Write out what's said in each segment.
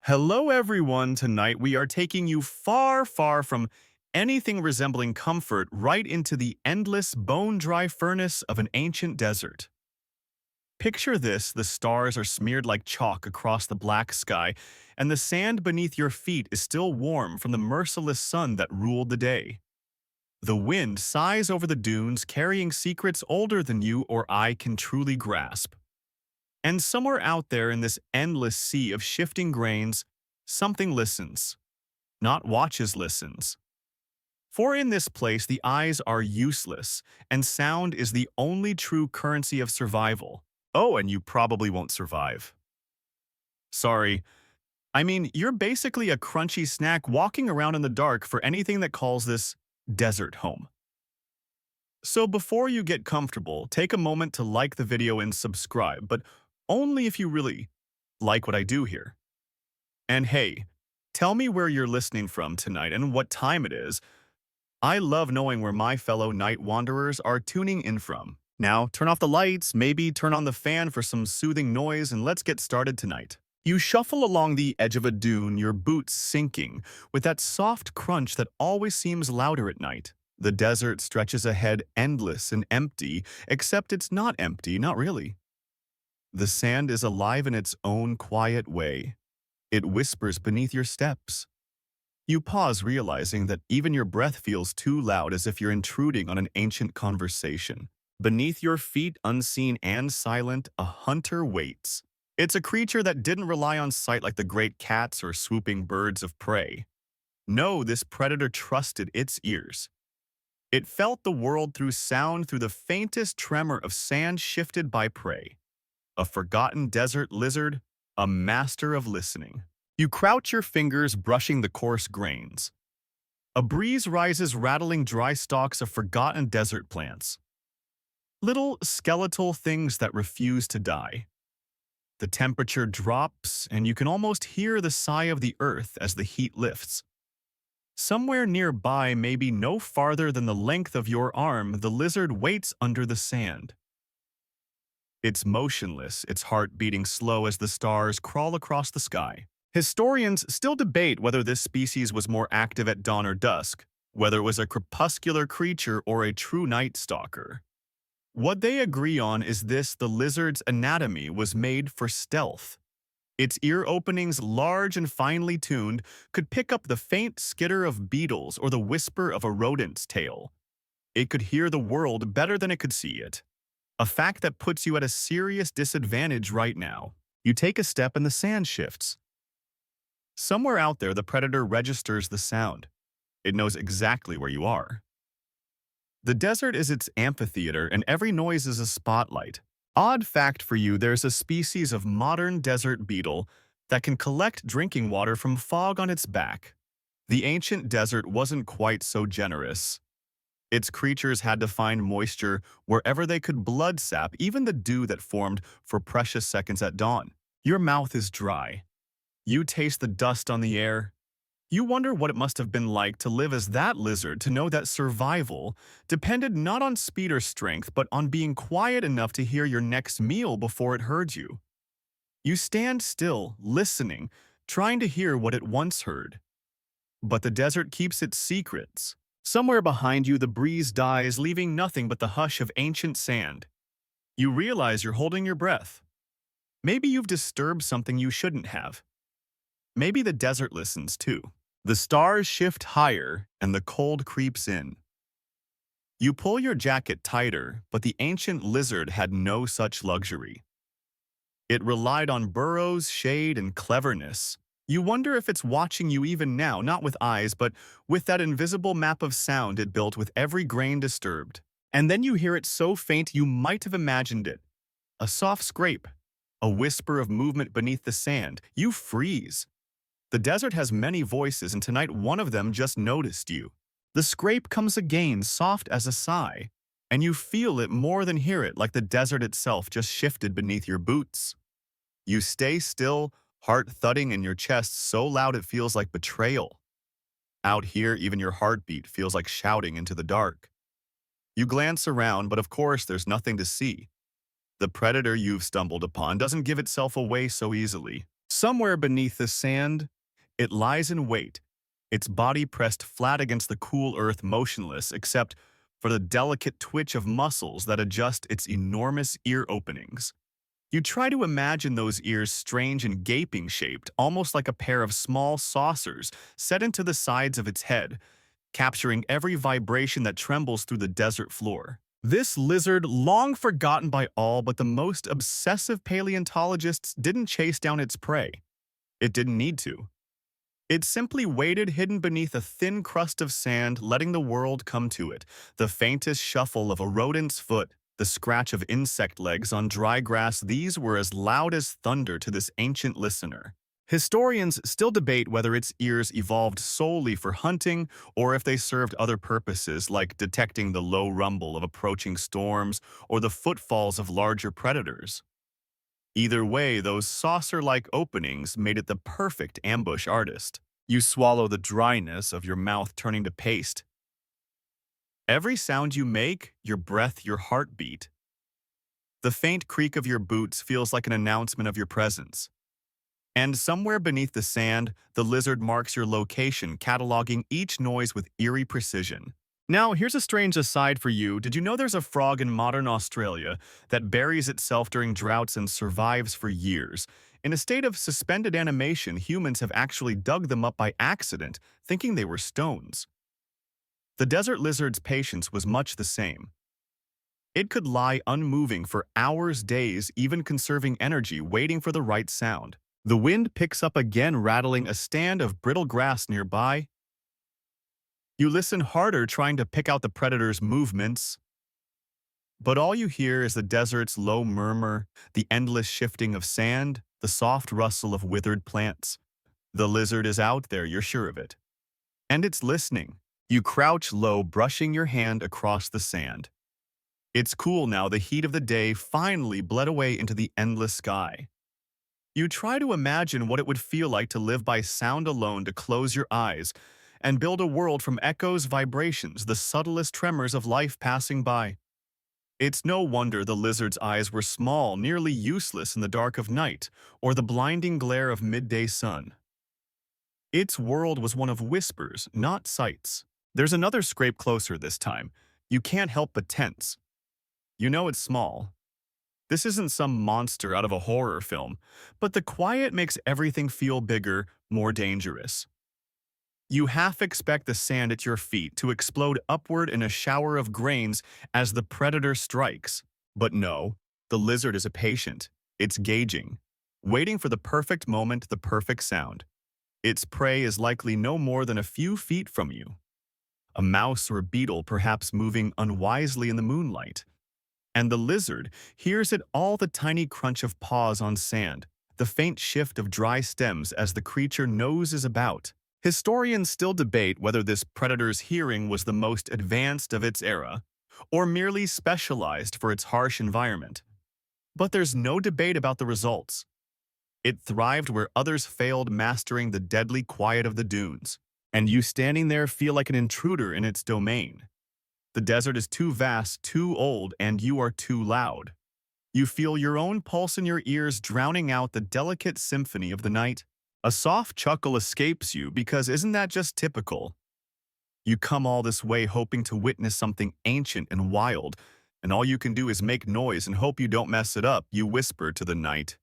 Hello, everyone. Tonight we are taking you far, far from anything resembling comfort right into the endless, bone-dry furnace of an ancient desert. Picture this: the stars are smeared like chalk across the black sky, and the sand beneath your feet is still warm from the merciless sun that ruled the day. The wind sighs over the dunes, carrying secrets older than you or I can truly grasp. And somewhere out there in this endless sea of shifting grains, something listens. Not watches, listens. For in this place the eyes are useless, and sound is the only true currency of survival. Oh, and you probably won't survive. Sorry. I mean, you're basically a crunchy snack walking around in the dark for anything that calls this desert home. So before you get comfortable, take a moment to like the video and subscribe, but only if you really like what I do here. And hey, tell me where you're listening from tonight and what time it is. I love knowing where my fellow night wanderers are tuning in from. Now, turn off the lights, maybe turn on the fan for some soothing noise, and let's get started tonight. You shuffle along the edge of a dune, your boots sinking, with that soft crunch that always seems louder at night. The desert stretches ahead endless and empty, except it's not empty, not really. The sand is alive in its own quiet way. It whispers beneath your steps. You pause, realizing that even your breath feels too loud, as if you're intruding on an ancient conversation. Beneath your feet, unseen and silent, a hunter waits. It's a creature that didn't rely on sight like the great cats or swooping birds of prey. No, this predator trusted its ears. It felt the world through sound, through the faintest tremor of sand shifted by prey. A forgotten desert lizard, a master of listening. You crouch, your fingers brushing the coarse grains. A breeze rises, rattling dry stalks of forgotten desert plants. Little skeletal things that refuse to die. The temperature drops, and you can almost hear the sigh of the earth as the heat lifts. Somewhere nearby, maybe no farther than the length of your arm, the lizard waits under the sand. It's motionless, its heart beating slow as the stars crawl across the sky. Historians still debate whether this species was more active at dawn or dusk, whether it was a crepuscular creature or a true night stalker. What they agree on is this: the lizard's anatomy was made for stealth. Its ear openings, large and finely tuned, could pick up the faint skitter of beetles or the whisper of a rodent's tail. It could hear the world better than it could see it. A fact that puts you at a serious disadvantage right now. You take a step and the sand shifts. Somewhere out there, the predator registers the sound. It knows exactly where you are. The desert is its amphitheater, and every noise is a spotlight. Odd fact for you: there's a species of modern desert beetle that can collect drinking water from fog on its back. The ancient desert wasn't quite so generous. Its creatures had to find moisture wherever they could blood sap even the dew that formed for precious seconds at dawn. Your mouth is dry. You taste the dust on the air. You wonder what it must have been like to live as that lizard, to know that survival depended not on speed or strength, but on being quiet enough to hear your next meal before it heard you. You stand still, listening, trying to hear what it once heard. But the desert keeps its secrets. Somewhere behind you, the breeze dies, leaving nothing but the hush of ancient sand. You realize you're holding your breath. Maybe you've disturbed something you shouldn't have. Maybe the desert listens too. The stars shift higher, and the cold creeps in. You pull your jacket tighter, but the ancient lizard had no such luxury. It relied on burrows, shade, and cleverness. You wonder if it's watching you even now, not with eyes, but with that invisible map of sound it built with every grain disturbed. And then you hear it so faint you might have imagined it. A soft scrape, a whisper of movement beneath the sand. You freeze. The desert has many voices, and tonight one of them just noticed you. The scrape comes again, soft as a sigh, and you feel it more than hear it, like the desert itself just shifted beneath your boots. You stay still, heart thudding in your chest so loud it feels like betrayal. Out here, even your heartbeat feels like shouting into the dark. You glance around, but of course there's nothing to see. The predator you've stumbled upon doesn't give itself away so easily. Somewhere beneath the sand, it lies in wait, its body pressed flat against the cool earth, motionless except for the delicate twitch of muscles that adjust its enormous ear openings. You try to imagine those ears, strange and gaping shaped, almost like a pair of small saucers set into the sides of its head, capturing every vibration that trembles through the desert floor. This lizard, long forgotten by all but the most obsessive paleontologists, didn't chase down its prey. It didn't need to. It simply waited hidden beneath a thin crust of sand, letting the world come to it. The faintest shuffle of a rodent's foot, the scratch of insect legs on dry grass, these were as loud as thunder to this ancient listener. Historians still debate whether its ears evolved solely for hunting or if they served other purposes like detecting the low rumble of approaching storms or the footfalls of larger predators. Either way, those saucer-like openings made it the perfect ambush artist. You swallow the dryness of your mouth turning to paste. Every sound you make, your breath, your heartbeat. The faint creak of your boots feels like an announcement of your presence. And somewhere beneath the sand, the lizard marks your location, cataloging each noise with eerie precision. Now, here's a strange aside for you. Did you know there's a frog in modern Australia that buries itself during droughts and survives for years? In a state of suspended animation, humans have actually dug them up by accident, thinking they were stones. The desert lizard's patience was much the same. It could lie unmoving for hours, days, even conserving energy, waiting for the right sound. The wind picks up again, rattling a stand of brittle grass nearby. You listen harder, trying to pick out the predator's movements. But all you hear is the desert's low murmur, the endless shifting of sand, the soft rustle of withered plants. The lizard is out there, you're sure of it. And it's listening. You crouch low, brushing your hand across the sand. It's cool now, the heat of the day finally bled away into the endless sky. You try to imagine what it would feel like to live by sound alone, to close your eyes and build a world from echoes, vibrations, the subtlest tremors of life passing by. It's no wonder the lizard's eyes were small, nearly useless in the dark of night or the blinding glare of midday sun. Its world was one of whispers, not sights. There's another scrape closer this time. You can't help but tense. You know it's small. This isn't some monster out of a horror film, but the quiet makes everything feel bigger, more dangerous. You half expect the sand at your feet to explode upward in a shower of grains as the predator strikes. But no, the lizard is patient. It's gauging, waiting for the perfect moment, the perfect sound. Its prey is likely no more than a few feet from you. A mouse or a beetle perhaps moving unwisely in the moonlight. And the lizard hears it all, the tiny crunch of paws on sand, the faint shift of dry stems as the creature noses about. Historians still debate whether this predator's hearing was the most advanced of its era, or merely specialized for its harsh environment. But there's no debate about the results. It thrived where others failed, mastering the deadly quiet of the dunes. And you standing there feel like an intruder in its domain. The desert is too vast, too old, and you are too loud. You feel your own pulse in your ears, drowning out the delicate symphony of the night. A soft chuckle escapes you because isn't that just typical? You come all this way hoping to witness something ancient and wild, and all you can do is make noise and hope you don't mess it up, you whisper to the night.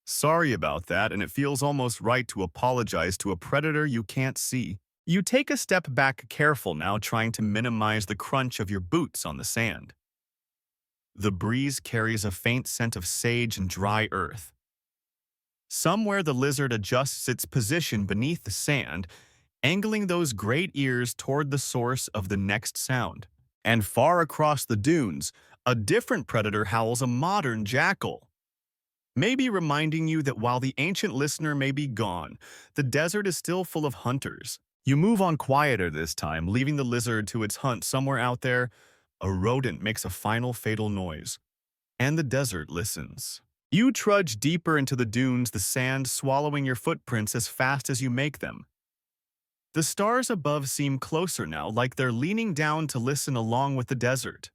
Sorry about that, and it feels almost right to apologize to a predator you can't see. You take a step back, careful now, trying to minimize the crunch of your boots on the sand. The breeze carries a faint scent of sage and dry earth. Somewhere the lizard adjusts its position beneath the sand, angling those great ears toward the source of the next sound. And far across the dunes, a different predator howls, a modern jackal. Maybe reminding you that while the ancient listener may be gone, the desert is still full of hunters. You move on quieter this time, leaving the lizard to its hunt. Somewhere out there, a rodent makes a final fatal noise, and the desert listens. You trudge deeper into the dunes, the sand swallowing your footprints as fast as you make them. The stars above seem closer now, like they're leaning down to listen along with the desert.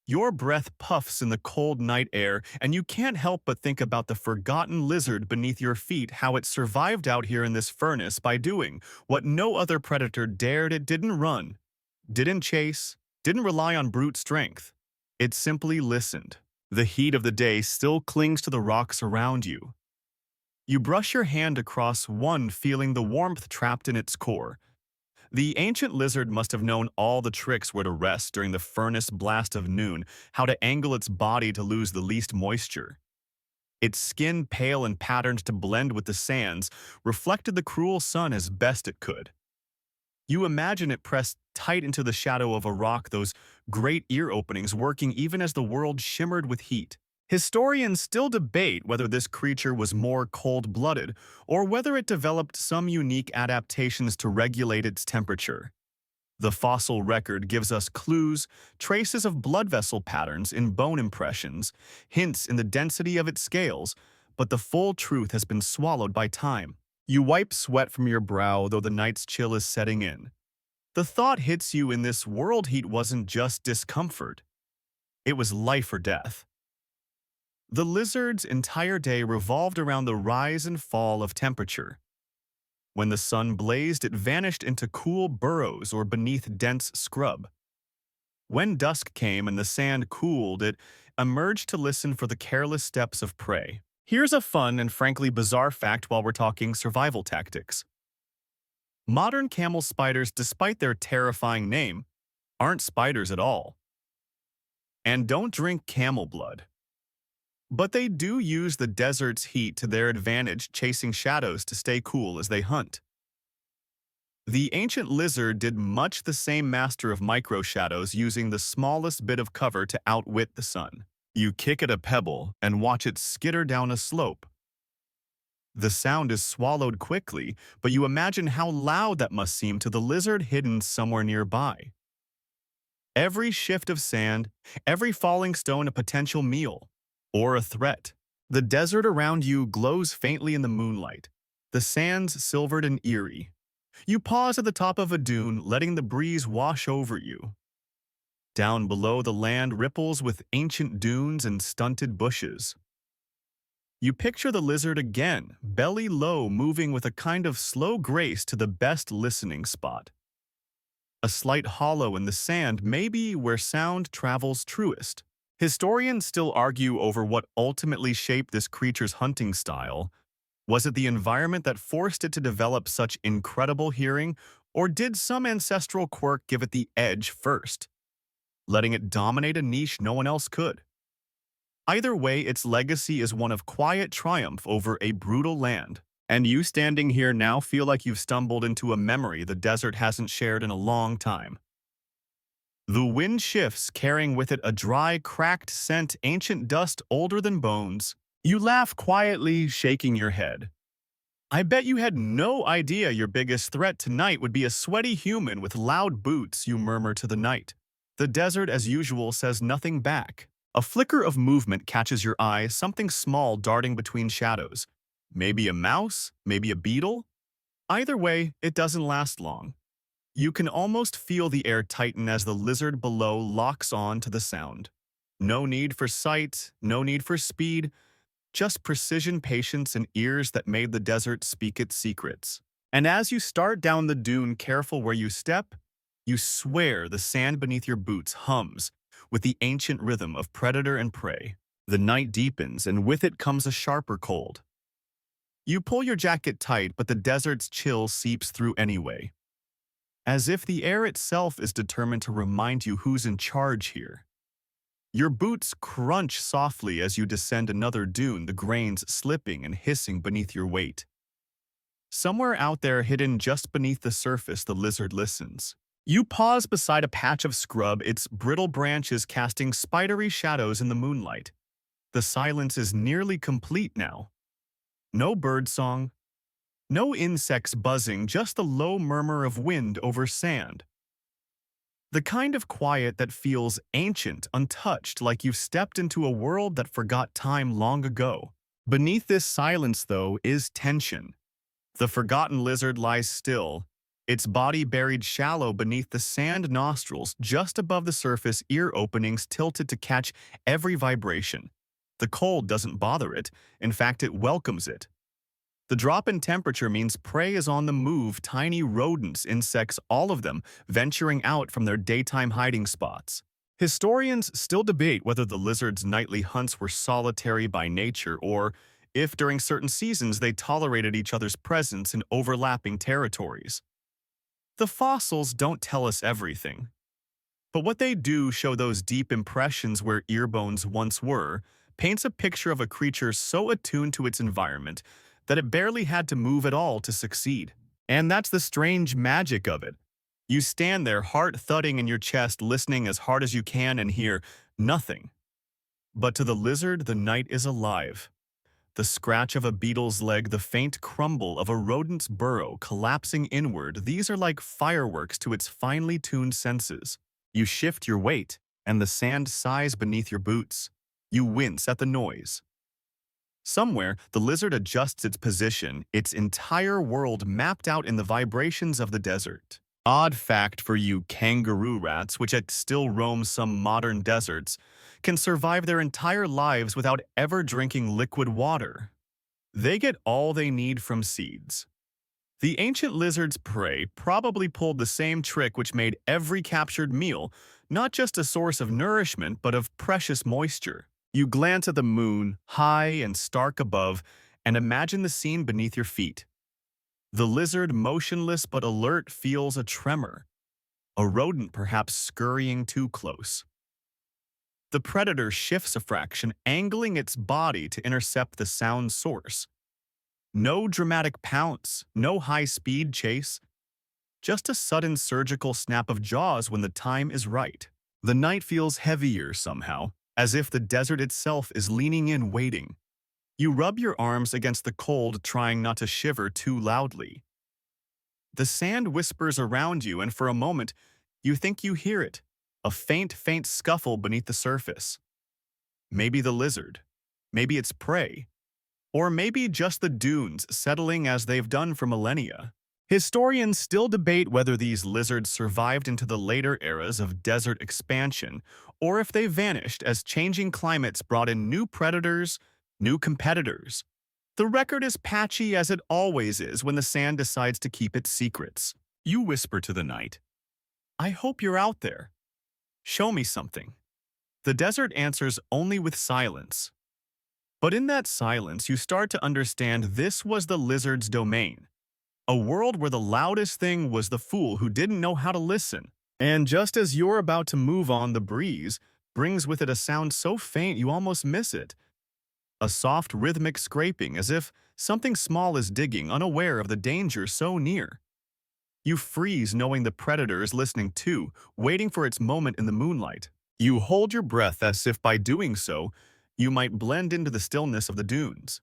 Your breath puffs in the cold night air, and you can't help but think about the forgotten lizard beneath your feet, how it survived out here in this furnace by doing what no other predator dared. It didn't run, didn't chase, didn't rely on brute strength. It simply listened. The heat of the day still clings to the rocks around you. You brush your hand across one, feeling the warmth trapped in its core. The ancient lizard must have known all the tricks where to rest during the furnace blast of noon, how to angle its body to lose the least moisture. Its skin, pale and patterned to blend with the sands, reflected the cruel sun as best it could. You imagine it pressed tight into the shadow of a rock, those great ear openings working even as the world shimmered with heat. Historians still debate whether this creature was more cold-blooded or whether it developed some unique adaptations to regulate its temperature. The fossil record gives us clues, traces of blood vessel patterns in bone impressions, hints in the density of its scales, but the full truth has been swallowed by time. You wipe sweat from your brow, though the night's chill is setting in. The thought hits you: in this world, heat wasn't just discomfort. It was life or death. The lizard's entire day revolved around the rise and fall of temperature. When the sun blazed, it vanished into cool burrows or beneath dense scrub. When dusk came and the sand cooled, it emerged to listen for the careless steps of prey. Here's a fun and frankly bizarre fact while we're talking survival tactics. Modern camel spiders, despite their terrifying name, aren't spiders at all. And don't drink camel blood. But they do use the desert's heat to their advantage, chasing shadows to stay cool as they hunt. The ancient lizard did much the same, master of micro-shadows, using the smallest bit of cover to outwit the sun. You kick at a pebble and watch it skitter down a slope. The sound is swallowed quickly, but you imagine how loud that must seem to the lizard hidden somewhere nearby. Every shift of sand, every falling stone, a potential meal or a threat. The desert around you glows faintly in the moonlight, the sands silvered and eerie. You pause at the top of a dune, letting the breeze wash over you. Down below, the land ripples with ancient dunes and stunted bushes. You picture the lizard again, belly low, moving with a kind of slow grace to the best listening spot. A slight hollow in the sand may be where sound travels truest. Historians still argue over what ultimately shaped this creature's hunting style. Was it the environment that forced it to develop such incredible hearing, or did some ancestral quirk give it the edge first, letting it dominate a niche no one else could? Either way, its legacy is one of quiet triumph over a brutal land. And you standing here now feel like you've stumbled into a memory the desert hasn't shared in a long time. The wind shifts, carrying with it a dry, cracked scent, ancient dust older than bones. You laugh quietly, shaking your head. I bet you had no idea your biggest threat tonight would be a sweaty human with loud boots, you murmur to the night. The desert, as usual, says nothing back. A flicker of movement catches your eye, something small darting between shadows. Maybe a mouse, maybe a beetle. Either way, it doesn't last long. You can almost feel the air tighten as the lizard below locks on to the sound. No need for sight, no need for speed, just precision, patience, and ears that made the desert speak its secrets. And as you start down the dune, careful where you step, you swear the sand beneath your boots hums with the ancient rhythm of predator and prey. The night deepens, and with it comes a sharper cold. You pull your jacket tight, but the desert's chill seeps through anyway, as if the air itself is determined to remind you who's in charge here. Your boots crunch softly as you descend another dune, the grains slipping and hissing beneath your weight. Somewhere out there, hidden just beneath the surface, the lizard listens. You pause beside a patch of scrub, its brittle branches casting spidery shadows in the moonlight. The silence is nearly complete now. No birdsong, no insects buzzing, just the low murmur of wind over sand. The kind of quiet that feels ancient, untouched, like you've stepped into a world that forgot time long ago. Beneath this silence, though, is tension. The forgotten lizard lies still, its body buried shallow beneath the sand, nostrils just above the surface, ear openings tilted to catch every vibration. The cold doesn't bother it. In fact, it welcomes it. The drop in temperature means prey is on the move, tiny rodents, insects, all of them venturing out from their daytime hiding spots. Historians still debate whether the lizard's nightly hunts were solitary by nature or if during certain seasons they tolerated each other's presence in overlapping territories. The fossils don't tell us everything, but what they do show those deep impressions where ear bones once were, paints a picture of a creature so attuned to its environment that it barely had to move at all to succeed. And that's the strange magic of it. You stand there, heart thudding in your chest, listening as hard as you can and hear nothing. But to the lizard, the night is alive. The scratch of a beetle's leg, the faint crumble of a rodent's burrow collapsing inward, these are like fireworks to its finely tuned senses. You shift your weight, and the sand sighs beneath your boots. You wince at the noise. Somewhere, the lizard adjusts its position, its entire world mapped out in the vibrations of the desert. Odd fact for you kangaroo rats, which still roam some modern deserts, can survive their entire lives without ever drinking liquid water. They get all they need from seeds. The ancient lizard's prey probably pulled the same trick which made every captured meal not just a source of nourishment but of precious moisture. You glance at the moon, high and stark above, and imagine the scene beneath your feet. The lizard, motionless but alert, feels a tremor. A rodent perhaps scurrying too close. The predator shifts a fraction, angling its body to intercept the sound source. No dramatic pounce, no high-speed chase, just a sudden surgical snap of jaws when the time is right. The night feels heavier somehow, as if the desert itself is leaning in, waiting. You rub your arms against the cold, trying not to shiver too loudly. The sand whispers around you, and for a moment, you think you hear it, a faint scuffle beneath the surface. Maybe the lizard, maybe its prey, or maybe just the dunes settling as they've done for millennia. Historians still debate whether these lizards survived into the later eras of desert expansion, or if they vanished as changing climates brought in new predators, new competitors. The record is patchy as it always is when the sand decides to keep its secrets. You whisper to the night, "I hope you're out there. Show me something." The desert answers only with silence. But in that silence, you start to understand this was the lizard's domain. A world where the loudest thing was the fool who didn't know how to listen. And just as you're about to move on, the breeze brings with it a sound so faint you almost miss it. A soft rhythmic scraping, as if something small is digging, unaware of the danger so near. You freeze knowing the predator is listening too, waiting for its moment in the moonlight. You hold your breath as if by doing so, you might blend into the stillness of the dunes.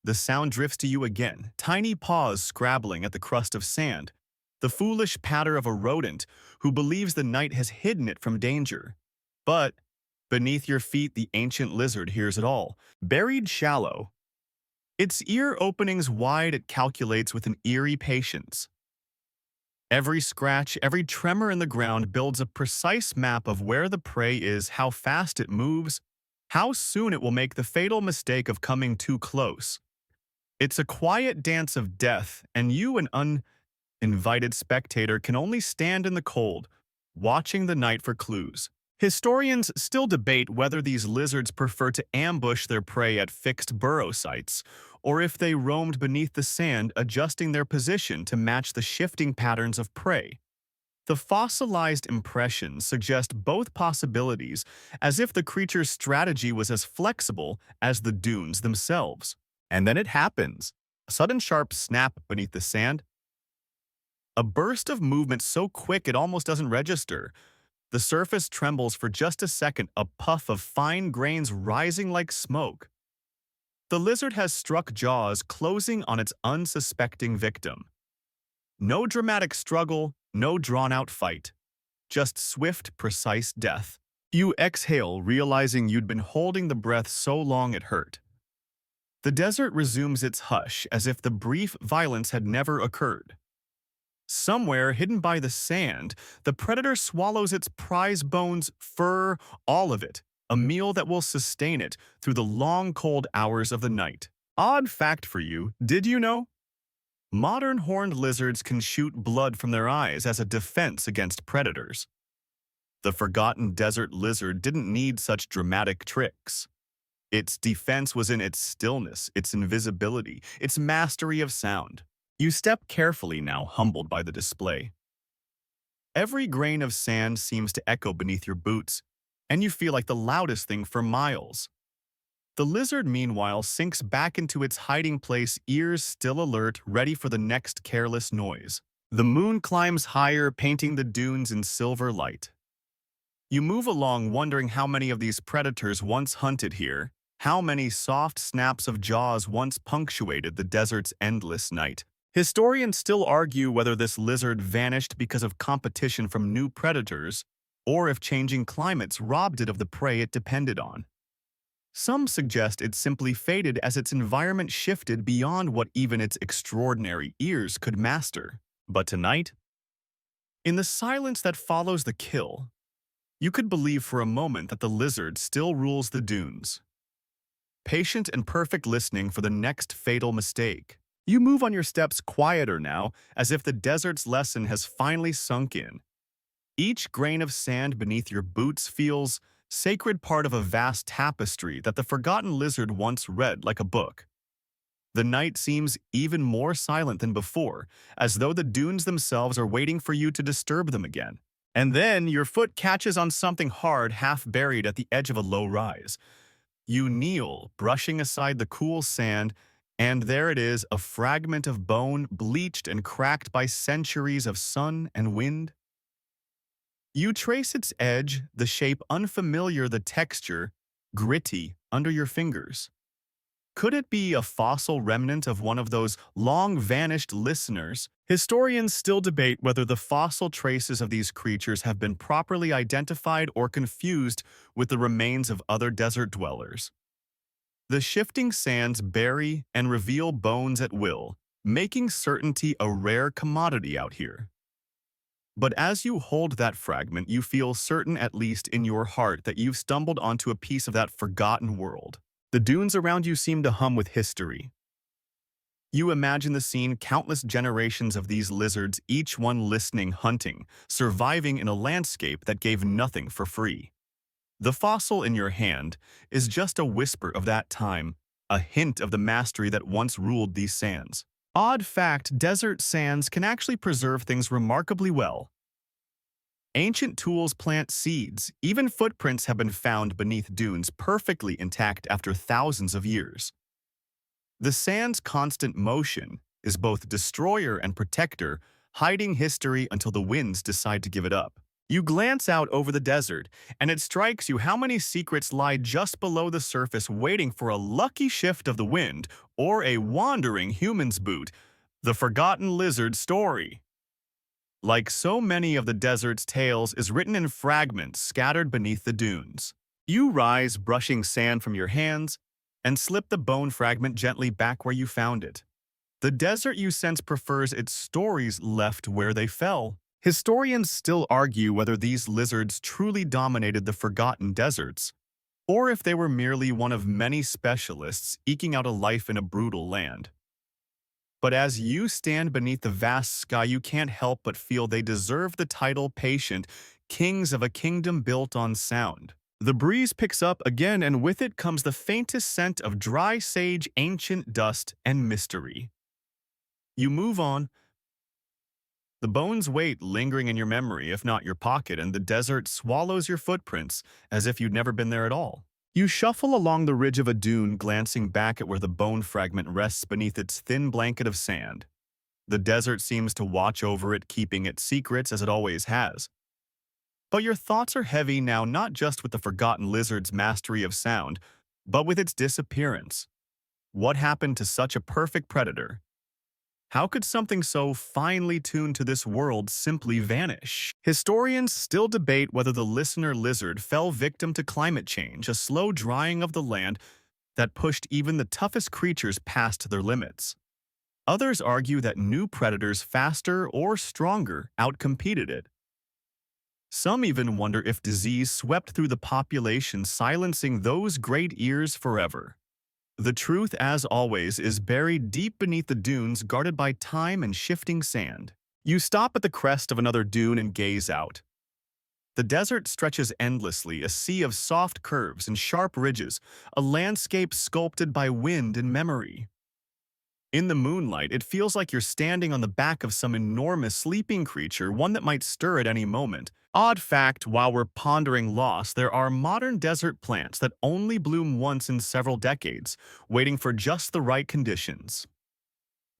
The sound drifts to you again, tiny paws scrabbling at the crust of sand, the foolish patter of a rodent who believes the night has hidden it from danger. But beneath your feet, the ancient lizard hears it all, buried shallow. Its ear openings wide, it calculates with an eerie patience. Every scratch, every tremor in the ground builds a precise map of where the prey is, how fast it moves, how soon it will make the fatal mistake of coming too close. It's a quiet dance of death, and you, an uninvited spectator, can only stand in the cold, watching the night for clues. Historians still debate whether these lizards prefer to ambush their prey at fixed burrow sites, or if they roamed beneath the sand, adjusting their position to match the shifting patterns of prey. The fossilized impressions suggest both possibilities, as if the creature's strategy was as flexible as the dunes themselves. And then it happens. A sudden sharp snap beneath the sand. A burst of movement so quick it almost doesn't register. The surface trembles for just a second, a puff of fine grains rising like smoke. The lizard has struck jaws, closing on its unsuspecting victim. No dramatic struggle, no drawn-out fight. Just swift, precise death. You exhale, realizing you'd been holding the breath so long it hurt. The desert resumes its hush as if the brief violence had never occurred. Somewhere hidden by the sand, the predator swallows its prize bones, fur, all of it, a meal that will sustain it through the long cold hours of the night. Odd fact for you, did you know? Modern horned lizards can shoot blood from their eyes as a defense against predators. The forgotten desert lizard didn't need such dramatic tricks. Its defense was in its stillness, its invisibility, its mastery of sound. You step carefully now, humbled by the display. Every grain of sand seems to echo beneath your boots, and you feel like the loudest thing for miles. The lizard, meanwhile, sinks back into its hiding place, ears still alert, ready for the next careless noise. The moon climbs higher, painting the dunes in silver light. You move along, wondering how many of these predators once hunted here, how many soft snaps of jaws once punctuated the desert's endless night. Historians still argue whether this lizard vanished because of competition from new predators, or if changing climates robbed it of the prey it depended on. Some suggest it simply faded as its environment shifted beyond what even its extraordinary ears could master. But tonight, in the silence that follows the kill, you could believe for a moment that the lizard still rules the dunes. Patient and perfect listening for the next fatal mistake. You move on your steps quieter now, as if the desert's lesson has finally sunk in. Each grain of sand beneath your boots feels sacred, part of a vast tapestry that the forgotten lizard once read like a book. The night seems even more silent than before, as though the dunes themselves are waiting for you to disturb them again. And then your foot catches on something hard, half buried at the edge of a low rise. You kneel, brushing aside the cool sand, and there it is, a fragment of bone, bleached and cracked by centuries of sun and wind. You trace its edge, the shape unfamiliar, the texture gritty under your fingers. Could it be a fossil remnant of one of those long-vanished listeners? Historians still debate whether the fossil traces of these creatures have been properly identified or confused with the remains of other desert dwellers. The shifting sands bury and reveal bones at will, making certainty a rare commodity out here. But as you hold that fragment, you feel certain, at least in your heart, that you've stumbled onto a piece of that forgotten world. The dunes around you seem to hum with history. You imagine the scene, countless generations of these lizards, each one listening, hunting, surviving in a landscape that gave nothing for free. The fossil in your hand is just a whisper of that time, a hint of the mastery that once ruled these sands. Odd fact, desert sands can actually preserve things remarkably well. Ancient tools plant seeds, even footprints have been found beneath dunes perfectly intact after thousands of years. The sand's constant motion is both destroyer and protector, hiding history until the winds decide to give it up. You glance out over the desert, and it strikes you how many secrets lie just below the surface, waiting for a lucky shift of the wind or a wandering human's boot. The forgotten lizard story, like so many of the desert's tales, is written in fragments scattered beneath the dunes. You rise, brushing sand from your hands, and slip the bone fragment gently back where you found it. The desert, you sense, prefers its stories left where they fell. Historians still argue whether these lizards truly dominated the forgotten deserts, or if they were merely one of many specialists eking out a life in a brutal land. But as you stand beneath the vast sky, you can't help but feel they deserve the title patient, kings of a kingdom built on sound. The breeze picks up again, and with it comes the faintest scent of dry sage, ancient dust, and mystery. You move on. The bones wait, lingering in your memory, if not your pocket, and the desert swallows your footprints as if you'd never been there at all. You shuffle along the ridge of a dune, glancing back at where the bone fragment rests beneath its thin blanket of sand. The desert seems to watch over it, keeping its secrets as it always has. But your thoughts are heavy now, not just with the forgotten lizard's mastery of sound, but with its disappearance. What happened to such a perfect predator? How could something so finely tuned to this world simply vanish? Historians still debate whether the listener lizard fell victim to climate change, a slow drying of the land that pushed even the toughest creatures past their limits. Others argue that new predators faster or stronger outcompeted it. Some even wonder if disease swept through the population, silencing those great ears forever. The truth, as always, is buried deep beneath the dunes guarded by time and shifting sand. You stop at the crest of another dune and gaze out. The desert stretches endlessly, a sea of soft curves and sharp ridges, a landscape sculpted by wind and memory. In the moonlight, it feels like you're standing on the back of some enormous sleeping creature, one that might stir at any moment. Odd fact, while we're pondering loss, there are modern desert plants that only bloom once in several decades, waiting for just the right conditions.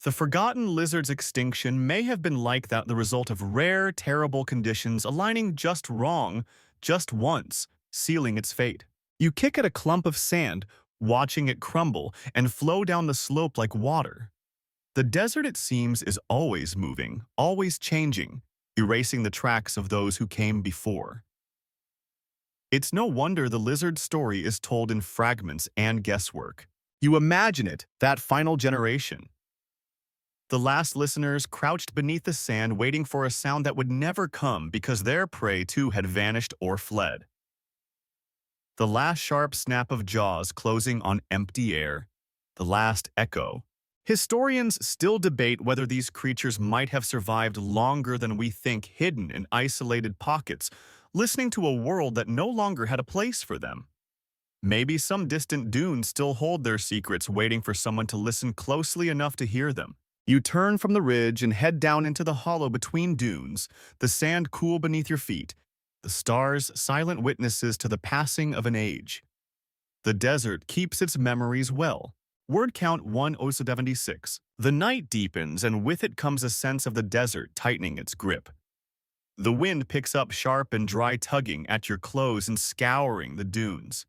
The forgotten lizard's extinction may have been like that, the result of rare, terrible conditions aligning just wrong, just once, sealing its fate. You kick at a clump of sand, watching it crumble and flow down the slope like water. The desert, it seems, is always moving, always changing, erasing the tracks of those who came before. It's no wonder the lizard's story is told in fragments and guesswork. You imagine it, that final generation. The last listeners crouched beneath the sand waiting for a sound that would never come because their prey too had vanished or fled. The last sharp snap of jaws closing on empty air. The last echo. Historians still debate whether these creatures might have survived longer than we think, hidden in isolated pockets, listening to a world that no longer had a place for them. Maybe some distant dunes still hold their secrets, waiting for someone to listen closely enough to hear them. You turn from the ridge and head down into the hollow between dunes, the sand cool beneath your feet, the stars silent witnesses to the passing of an age. The desert keeps its memories well. Word count 1076. The night deepens, and with it comes a sense of the desert tightening its grip. The wind picks up sharp and dry, tugging at your clothes and scouring the dunes.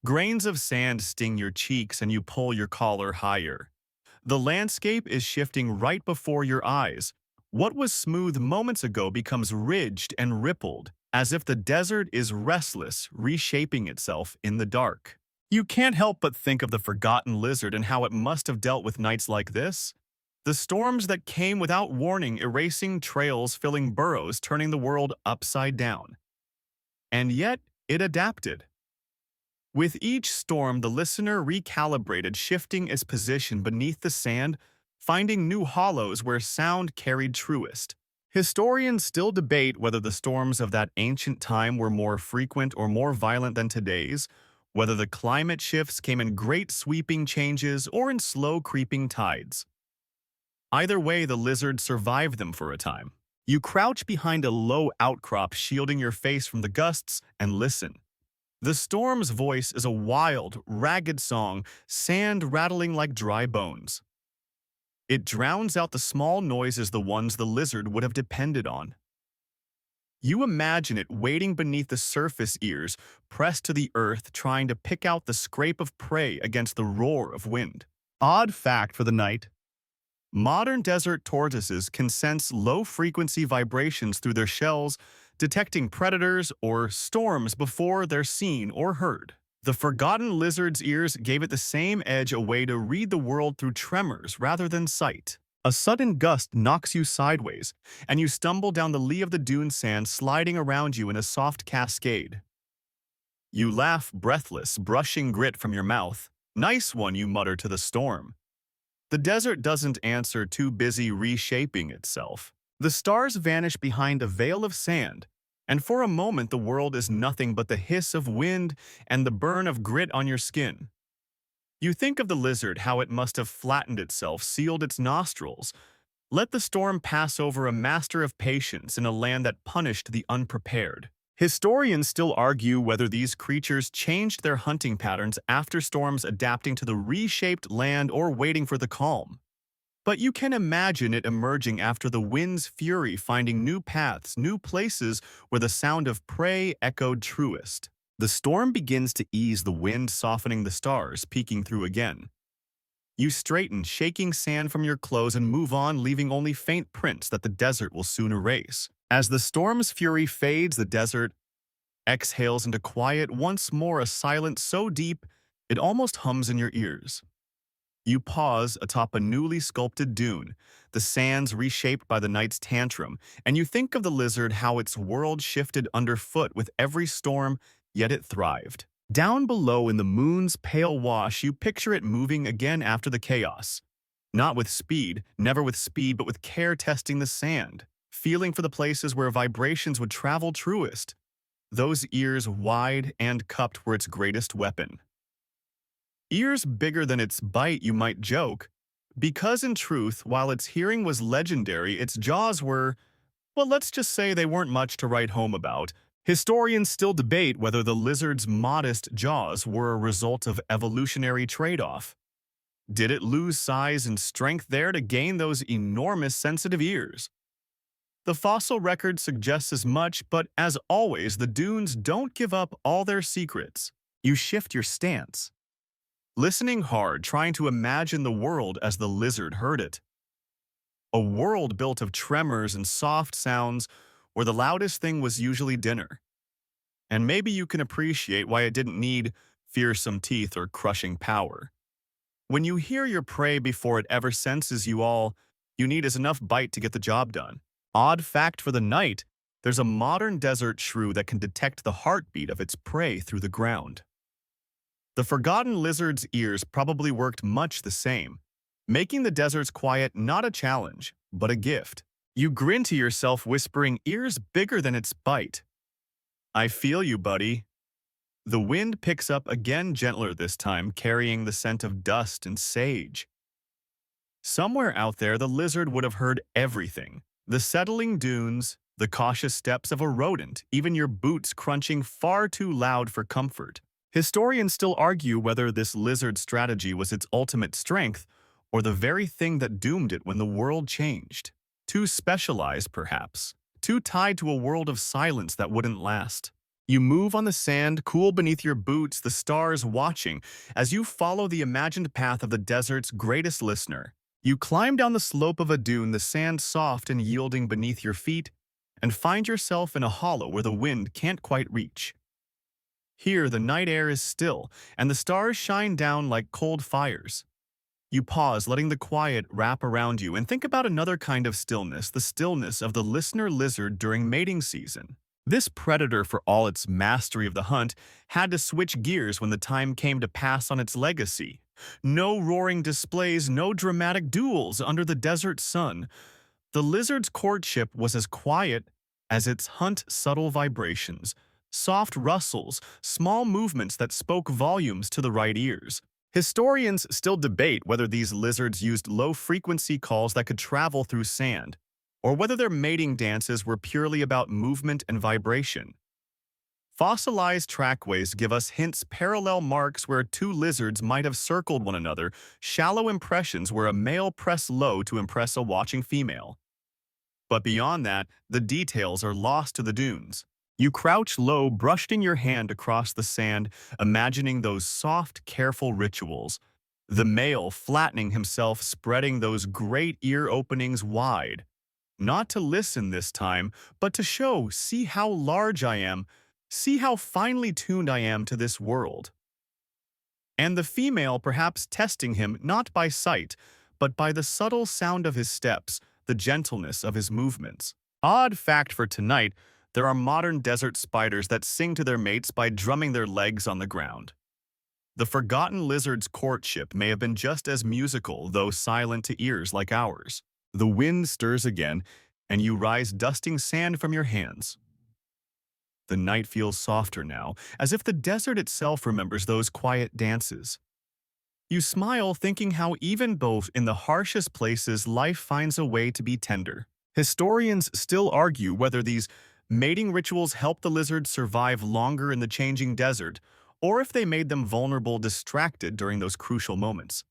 Grains of sand sting your cheeks and you pull your collar higher. The landscape is shifting right before your eyes. What was smooth moments ago becomes ridged and rippled, as if the desert is restless, reshaping itself in the dark. You can't help but think of the forgotten lizard and how it must have dealt with nights like this. The storms that came without warning, erasing trails, filling burrows, turning the world upside down. And yet, it adapted. With each storm, the listener recalibrated, shifting its position beneath the sand, finding new hollows where sound carried truest. Historians still debate whether the storms of that ancient time were more frequent or more violent than today's, whether the climate shifts came in great sweeping changes or in slow creeping tides. Either way, the lizard survived them for a time. You crouch behind a low outcrop, shielding your face from the gusts, and listen. The storm's voice is a wild, ragged song, sand rattling like dry bones. It drowns out the small noises, the ones the lizard would have depended on. You imagine it waiting beneath the surface, ears pressed to the earth, trying to pick out the scrape of prey against the roar of wind. Odd fact for the night. Modern desert tortoises can sense low-frequency vibrations through their shells, detecting predators or storms before they're seen or heard. The forgotten lizard's ears gave it the same edge, a way to read the world through tremors rather than sight. A sudden gust knocks you sideways, and you stumble down the lee of the dune sand, sliding around you in a soft cascade. You laugh, breathless, brushing grit from your mouth. "Nice one," you mutter to the storm. The desert doesn't answer, too busy reshaping itself. The stars vanish behind a veil of sand, and for a moment the world is nothing but the hiss of wind and the burn of grit on your skin. You think of the lizard, how it must have flattened itself, sealed its nostrils. Let the storm pass over, a master of patience in a land that punished the unprepared. Historians still argue whether these creatures changed their hunting patterns after storms, adapting to the reshaped land or waiting for the calm. But you can imagine it emerging after the wind's fury, finding new paths, new places where the sound of prey echoed truest. The storm begins to ease, the wind softening, the stars peeking through again. You straighten, shaking sand from your clothes, and move on, leaving only faint prints that the desert will soon erase. As the storm's fury fades, the desert exhales into quiet once more, a silence so deep it almost hums in your ears. You pause atop a newly sculpted dune, the sands reshaped by the night's tantrum, and you think of the lizard how its world shifted underfoot with every storm, yet it thrived. Down below in the moon's pale wash, you picture it moving again after the chaos. Not with speed, never with speed, but with care testing the sand, feeling for the places where vibrations would travel truest. Those ears wide and cupped were its greatest weapon. Ears bigger than its bite, you might joke, because in truth, while its hearing was legendary, its jaws were, well, let's just say they weren't much to write home about. Historians still debate whether the lizard's modest jaws were a result of evolutionary trade-off. Did it lose size and strength there to gain those enormous sensitive ears? The fossil record suggests as much, but as always, the dunes don't give up all their secrets. You shift your stance, listening hard, trying to imagine the world as the lizard heard it. A world built of tremors and soft sounds where the loudest thing was usually dinner. And maybe you can appreciate why it didn't need fearsome teeth or crushing power. When you hear your prey before it ever senses you, all you need is enough bite to get the job done. Odd fact for the night, there's a modern desert shrew that can detect the heartbeat of its prey through the ground. The forgotten lizard's ears probably worked much the same, making the desert's quiet not a challenge, but a gift. You grin to yourself, whispering, ears bigger than its bite. I feel you, buddy. The wind picks up again, gentler this time, carrying the scent of dust and sage. Somewhere out there, the lizard would have heard everything. The settling dunes, the cautious steps of a rodent, even your boots crunching far too loud for comfort. Historians still argue whether this lizard strategy was its ultimate strength or the very thing that doomed it when the world changed. Too specialized, perhaps. Too tied to a world of silence that wouldn't last. You move on the sand, cool beneath your boots, the stars watching, as you follow the imagined path of the desert's greatest listener. You climb down the slope of a dune, the sand soft and yielding beneath your feet, and find yourself in a hollow where the wind can't quite reach. Here, the night air is still, and the stars shine down like cold fires. You pause, letting the quiet wrap around you, and think about another kind of stillness, the stillness of the listener lizard during mating season. This predator, for all its mastery of the hunt, had to switch gears when the time came to pass on its legacy. No roaring displays, no dramatic duels under the desert sun. The lizard's courtship was as quiet as its hunt, subtle vibrations, soft rustles, small movements that spoke volumes to the right ears. Historians still debate whether these lizards used low-frequency calls that could travel through sand, or whether their mating dances were purely about movement and vibration. Fossilized trackways give us hints, parallel marks where two lizards might have circled one another, shallow impressions where a male pressed low to impress a watching female. But beyond that, the details are lost to the dunes. You crouch low, brushing your hand across the sand, imagining those soft, careful rituals. The male flattening himself, spreading those great ear openings wide. Not to listen this time, but to show, see how large I am, see how finely tuned I am to this world. And the female perhaps testing him not by sight, but by the subtle sound of his steps, the gentleness of his movements. Odd fact for tonight, there are modern desert spiders that sing to their mates by drumming their legs on the ground. The forgotten lizard's courtship may have been just as musical, though silent to ears like ours. The wind stirs again, and you rise, dusting sand from your hands. The night feels softer now, as if the desert itself remembers those quiet dances. You smile, thinking how even both in the harshest places, life finds a way to be tender. Historians still argue whether these mating rituals helped the lizards survive longer in the changing desert, or if they made them vulnerable, distracted during those crucial moments.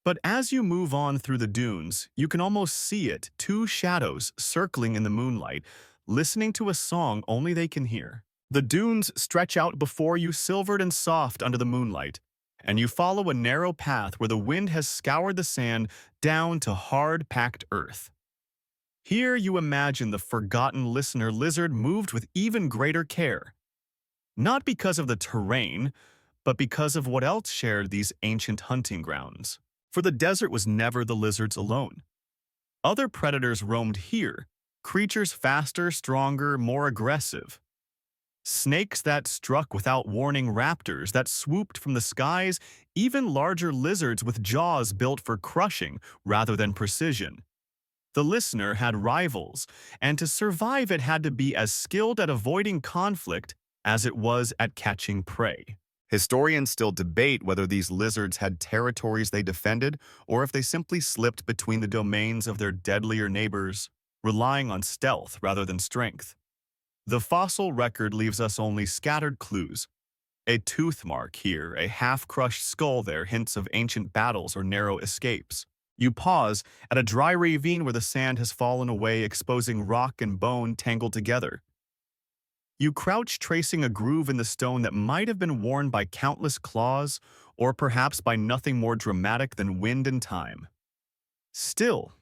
But as you move on through the dunes, you can almost see it, two shadows circling in the moonlight, listening to a song only they can hear. The dunes stretch out before you, silvered and soft under the moonlight, and you follow a narrow path where the wind has scoured the sand down to hard, packed earth. Here you imagine the forgotten listener lizard moved with even greater care. Not because of the terrain, but because of what else shared these ancient hunting grounds. For the desert was never the lizards alone. Other predators roamed here, creatures faster, stronger, more aggressive. Snakes that struck without warning, raptors that swooped from the skies, even larger lizards with jaws built for crushing rather than precision. The listener had rivals, and to survive it had to be as skilled at avoiding conflict as it was at catching prey. Historians still debate whether these lizards had territories they defended or if they simply slipped between the domains of their deadlier neighbors, relying on stealth rather than strength. The fossil record leaves us only scattered clues. A tooth mark here, a half-crushed skull there, hints of ancient battles or narrow escapes. You pause at a dry ravine where the sand has fallen away, exposing rock and bone tangled together. You crouch, tracing a groove in the stone that might have been worn by countless claws, or perhaps by nothing more dramatic than wind and time. Still,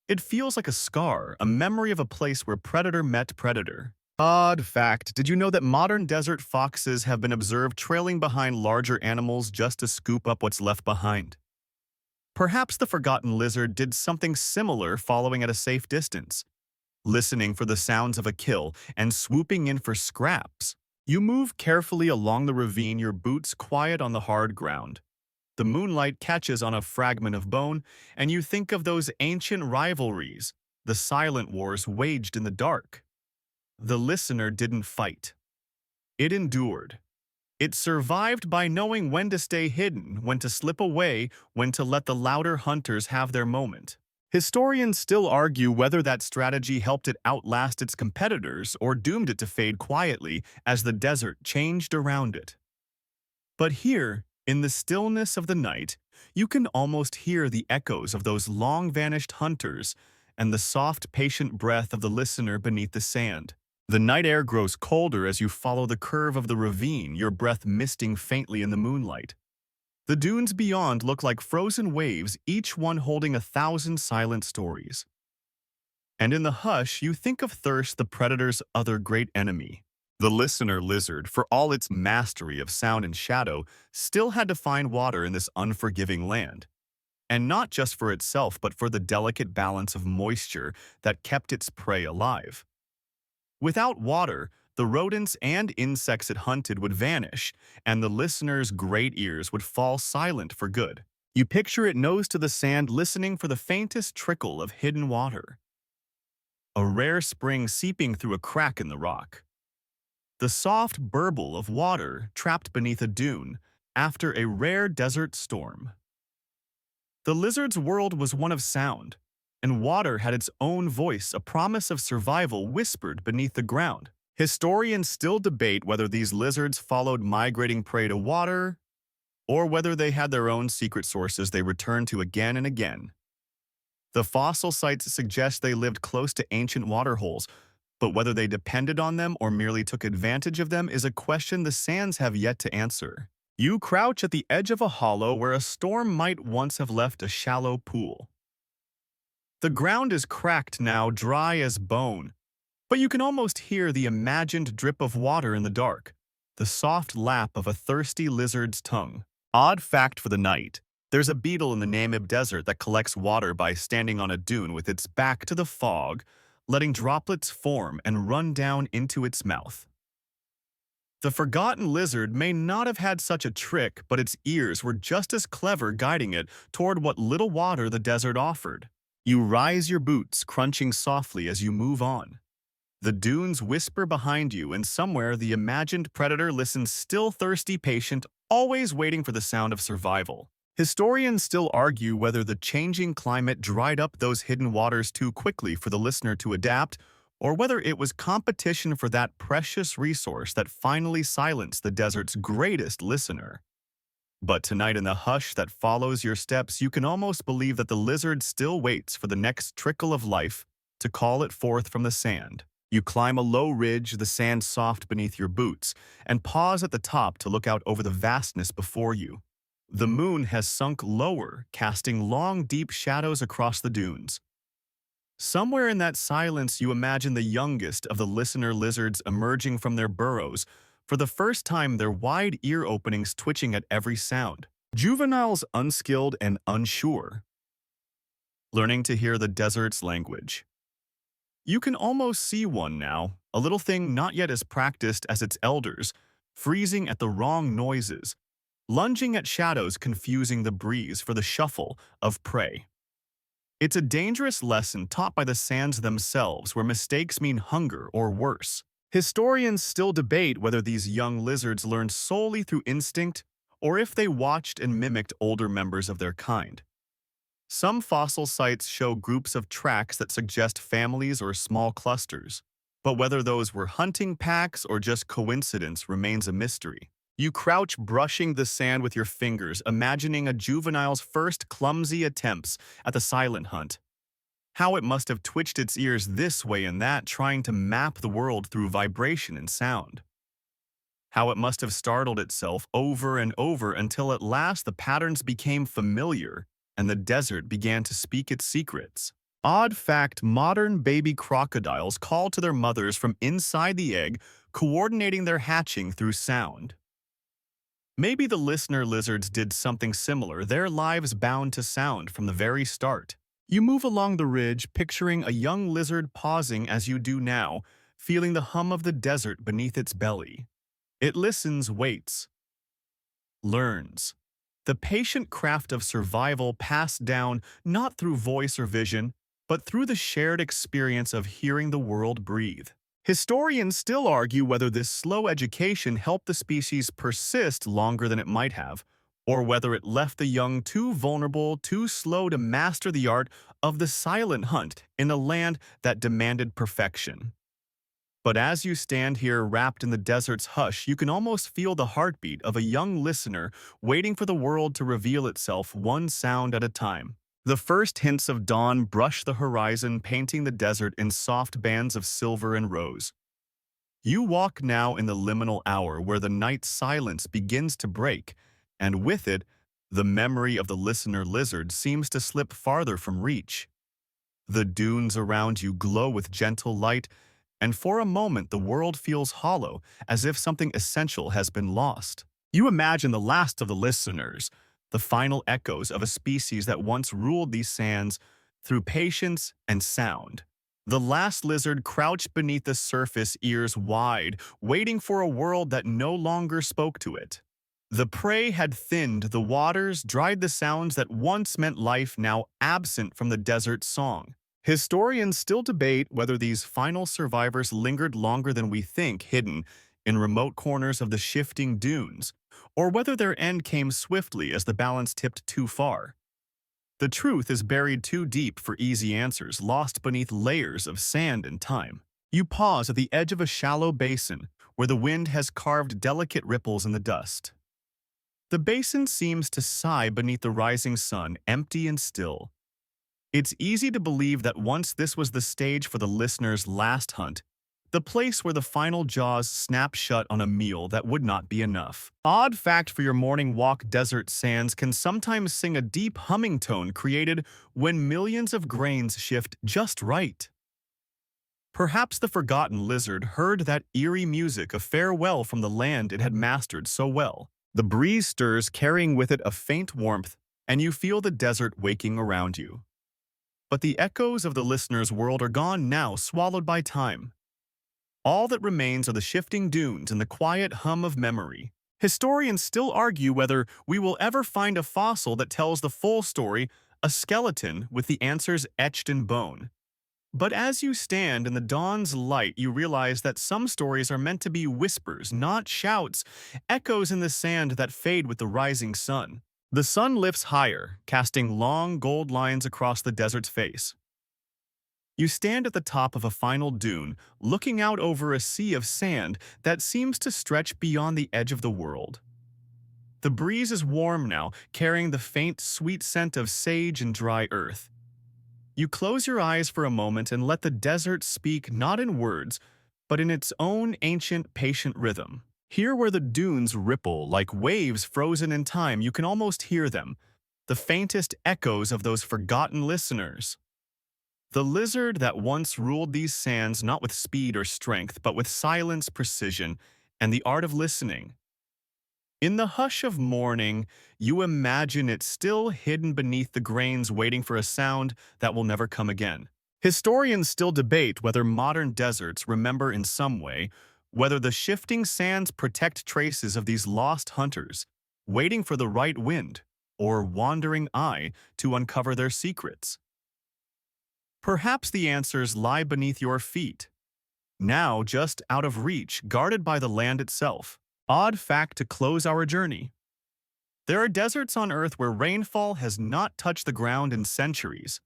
it feels like a scar, a memory of a place where predator met predator. Odd fact, did you know that modern desert foxes have been observed trailing behind larger animals just to scoop up what's left behind? Perhaps the forgotten lizard did something similar, following at a safe distance, listening for the sounds of a kill and swooping in for scraps. You move carefully along the ravine, your boots quiet on the hard ground. The moonlight catches on a fragment of bone, and you think of those ancient rivalries, the silent wars waged in the dark. The listener didn't fight. It endured. It survived by knowing when to stay hidden, when to slip away, when to let the louder hunters have their moment. Historians still argue whether that strategy helped it outlast its competitors or doomed it to fade quietly as the desert changed around it. But here, in the stillness of the night, you can almost hear the echoes of those long-vanished hunters and the soft, patient breath of the listener beneath the sand. The night air grows colder as you follow the curve of the ravine, your breath misting faintly in the moonlight. The dunes beyond look like frozen waves, each one holding 1,000 silent stories. And in the hush, you think of thirst, the predator's other great enemy. The listener lizard, for all its mastery of sound and shadow, still had to find water in this unforgiving land. And not just for itself, but for the delicate balance of moisture that kept its prey alive. Without water, the rodents and insects it hunted would vanish, and the listener's great ears would fall silent for good. You picture it nose to the sand, listening for the faintest trickle of hidden water. A rare spring seeping through a crack in the rock. The soft burble of water trapped beneath a dune after a rare desert storm. The lizard's world was one of sound, and water had its own voice, a promise of survival whispered beneath the ground. Historians still debate whether these lizards followed migrating prey to water, or whether they had their own secret sources they returned to again and again. The fossil sites suggest they lived close to ancient waterholes, but whether they depended on them or merely took advantage of them is a question the sands have yet to answer. You crouch at the edge of a hollow where a storm might once have left a shallow pool. The ground is cracked now, dry as bone, but you can almost hear the imagined drip of water in the dark, the soft lap of a thirsty lizard's tongue. Odd fact for the night, there's a beetle in the Namib Desert that collects water by standing on a dune with its back to the fog, letting droplets form and run down into its mouth. The forgotten lizard may not have had such a trick, but its ears were just as clever, guiding it toward what little water the desert offered. You rise your boots, crunching softly as you move on. The dunes whisper behind you, and somewhere the imagined predator listens, still thirsty, patient, always waiting for the sound of survival. Historians still argue whether the changing climate dried up those hidden waters too quickly for the listener to adapt, or whether it was competition for that precious resource that finally silenced the desert's greatest listener. But tonight, in the hush that follows your steps, you can almost believe that the lizard still waits for the next trickle of life to call it forth from the sand. You climb a low ridge, the sand soft beneath your boots, and pause at the top to look out over the vastness before you. The moon has sunk lower, casting long, deep shadows across the dunes. Somewhere in that silence, you imagine the youngest of the listener lizards emerging from their burrows, for the first time their wide ear openings twitching at every sound. Juveniles unskilled and unsure, learning to hear the desert's language. You can almost see one now, a little thing not yet as practiced as its elders, freezing at the wrong noises, lunging at shadows confusing the breeze for the shuffle of prey. It's a dangerous lesson taught by the sands themselves where mistakes mean hunger or worse. Historians still debate whether these young lizards learned solely through instinct or if they watched and mimicked older members of their kind. Some fossil sites show groups of tracks that suggest families or small clusters, but whether those were hunting packs or just coincidence remains a mystery. You crouch brushing the sand with your fingers, imagining a juvenile's first clumsy attempts at the silent hunt. How it must have twitched its ears this way and that, trying to map the world through vibration and sound. How it must have startled itself over and over until at last the patterns became familiar and the desert began to speak its secrets. Odd fact, modern baby crocodiles call to their mothers from inside the egg, coordinating their hatching through sound. Maybe the listener lizards did something similar, their lives bound to sound from the very start. You move along the ridge, picturing a young lizard pausing as you do now, feeling the hum of the desert beneath its belly. It listens, waits, learns. The patient craft of survival passed down not through voice or vision, but through the shared experience of hearing the world breathe. Historians still argue whether this slow education helped the species persist longer than it might have, or whether it left the young too vulnerable, too slow to master the art of the silent hunt in a land that demanded perfection. But as you stand here wrapped in the desert's hush, you can almost feel the heartbeat of a young listener waiting for the world to reveal itself one sound at a time. The first hints of dawn brush the horizon, painting the desert in soft bands of silver and rose. You walk now in the liminal hour where the night's silence begins to break, and with it, the memory of the listener lizard seems to slip farther from reach. The dunes around you glow with gentle light, and for a moment the world feels hollow, as if something essential has been lost. You imagine the last of the listeners, the final echoes of a species that once ruled these sands through patience and sound. The last lizard crouched beneath the surface, ears wide, waiting for a world that no longer spoke to it. The prey had thinned, the waters dried the sounds that once meant life, now absent from the desert's song. Historians still debate whether these final survivors lingered longer than we think, hidden in remote corners of the shifting dunes, or whether their end came swiftly as the balance tipped too far. The truth is buried too deep for easy answers, lost beneath layers of sand and time. You pause at the edge of a shallow basin where the wind has carved delicate ripples in the dust. The basin seems to sigh beneath the rising sun, empty and still. It's easy to believe that once this was the stage for the listener's last hunt, the place where the final jaws snap shut on a meal that would not be enough. Odd fact for your morning walk, desert sands can sometimes sing a deep humming tone created when millions of grains shift just right. Perhaps the forgotten lizard heard that eerie music, a farewell from the land it had mastered so well. The breeze stirs, carrying with it a faint warmth, and you feel the desert waking around you. But the echoes of the listener's world are gone now, swallowed by time. All that remains are the shifting dunes and the quiet hum of memory. Historians still argue whether we will ever find a fossil that tells the full story, a skeleton with the answers etched in bone. But as you stand in the dawn's light, you realize that some stories are meant to be whispers, not shouts, echoes in the sand that fade with the rising sun. The sun lifts higher, casting long gold lines across the desert's face. You stand at the top of a final dune, looking out over a sea of sand that seems to stretch beyond the edge of the world. The breeze is warm now, carrying the faint, sweet scent of sage and dry earth. You close your eyes for a moment and let the desert speak not in words, but in its own ancient, patient rhythm. Here where the dunes ripple like waves frozen in time, you can almost hear them, the faintest echoes of those forgotten listeners. The lizard that once ruled these sands not with speed or strength, but with silence, precision, and the art of listening. In the hush of morning, you imagine it still hidden beneath the grains waiting for a sound that will never come again. Historians still debate whether modern deserts remember in some way, whether the shifting sands protect traces of these lost hunters, waiting for the right wind or wandering eye to uncover their secrets. Perhaps the answers lie beneath your feet, now just out of reach, guarded by the land itself. Odd fact to close our journey. There are deserts on Earth where rainfall has not touched the ground in centuries,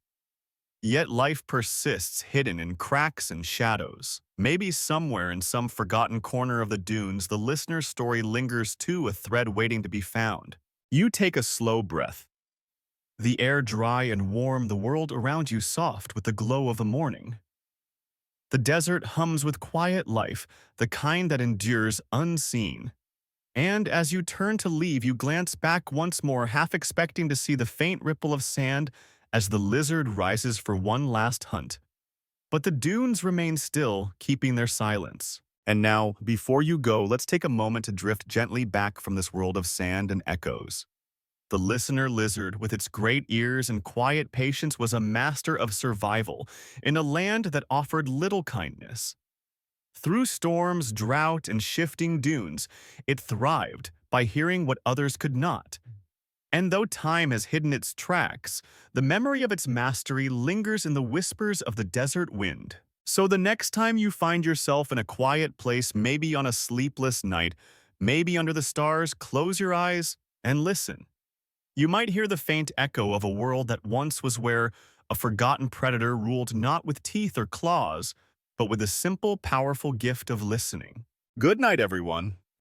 yet life persists hidden in cracks and shadows. Maybe somewhere in some forgotten corner of the dunes, the listener's story lingers too, a thread waiting to be found. You take a slow breath. The air dry and warm, the world around you soft with the glow of the morning. The desert hums with quiet life, the kind that endures unseen. And as you turn to leave, you glance back once more, half expecting to see the faint ripple of sand as the lizard rises for one last hunt. But the dunes remain still, keeping their silence. And now, before you go, let's take a moment to drift gently back from this world of sand and echoes. The listener lizard, with its great ears and quiet patience, was a master of survival in a land that offered little kindness. Through storms, drought, and shifting dunes, it thrived by hearing what others could not. And though time has hidden its tracks, the memory of its mastery lingers in the whispers of the desert wind. So the next time you find yourself in a quiet place, maybe on a sleepless night, maybe under the stars, close your eyes and listen. You might hear the faint echo of a world that once was, where a forgotten predator ruled not with teeth or claws, but with the simple, powerful gift of listening. Good night, everyone.